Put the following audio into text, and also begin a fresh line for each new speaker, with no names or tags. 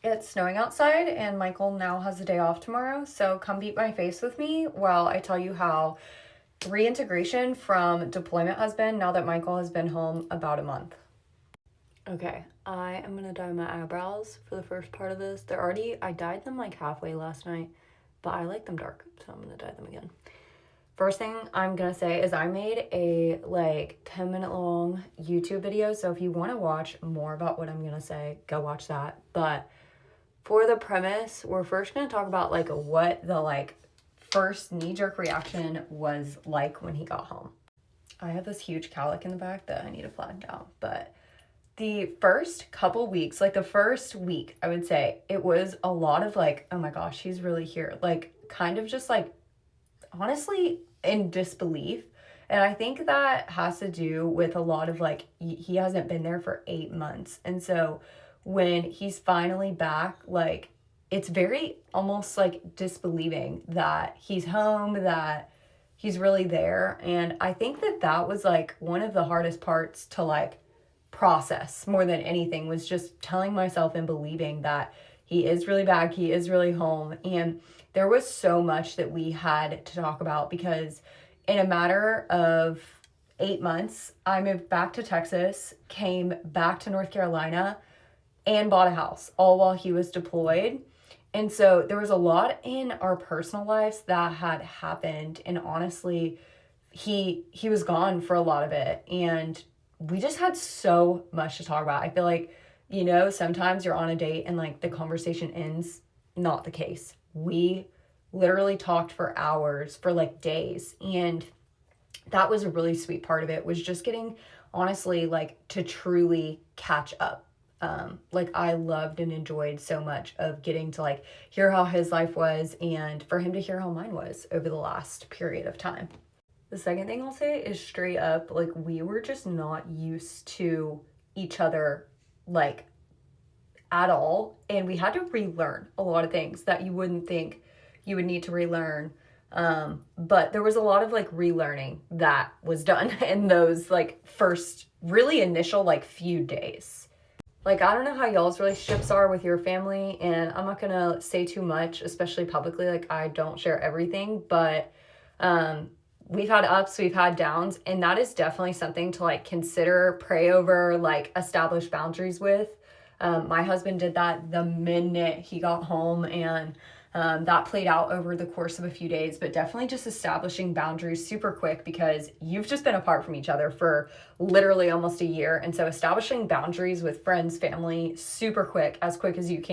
It's snowing outside, and Michael now has a day off tomorrow, so come beat my face with me while I tell you how reintegration from deployment has been now that Michael has been home about a month. Okay, I am gonna dye my eyebrows for the first part of this. I dyed them like halfway last night, but I like them dark, so I'm gonna dye them again. First thing I'm gonna say is I made a like 10-minute long YouTube video, so if you wanna watch more about what I'm gonna say, go watch that. But for the premise, we're first going to talk about like what the like first knee-jerk reaction was like when he got home. I have this huge cowlick in the back that I need to flatten down, but the first couple weeks, like the first week, I would say it was a lot of like, oh my gosh, he's really here. Like kind of just like honestly in disbelief. And I think that has to do with a lot of like, he hasn't been there for 8 months. And so when he's finally back, like it's very almost like disbelieving that he's home, that he's really there. And I think that that was like one of the hardest parts to like process more than anything, was just telling myself and believing that he is really back, he is really home. And there was so much that we had to talk about because in a matter of 8 months, I moved back to Texas, came back to North Carolina, and bought a house all while he was deployed. And so there was a lot in our personal lives that had happened. And honestly, he was gone for a lot of it. And we just had so much to talk about. I feel like, sometimes you're on a date and like the conversation ends. Not the case. We literally talked for hours, for like days. And that was a really sweet part of it, was just getting, honestly, like to truly catch up. Like I loved and enjoyed so much of getting to like hear how his life was and for him to hear how mine was over the last period of time. The second thing I'll say is straight up, like we were just not used to each other like at all. And we had to relearn a lot of things that you wouldn't think you would need to relearn. But there was a lot of like relearning that was done in those like first really initial like few days. Like, I don't know how y'all's relationships are with your family, and I'm not gonna say too much, especially publicly. Like, I don't share everything, but we've had ups, we've had downs, and that is definitely something to like consider, pray over, like establish boundaries with. My husband did that the minute he got home, and that played out over the course of a few days, but definitely just establishing boundaries super quick because you've just been apart from each other for literally almost a year. And so establishing boundaries with friends, family, super quick, as you can.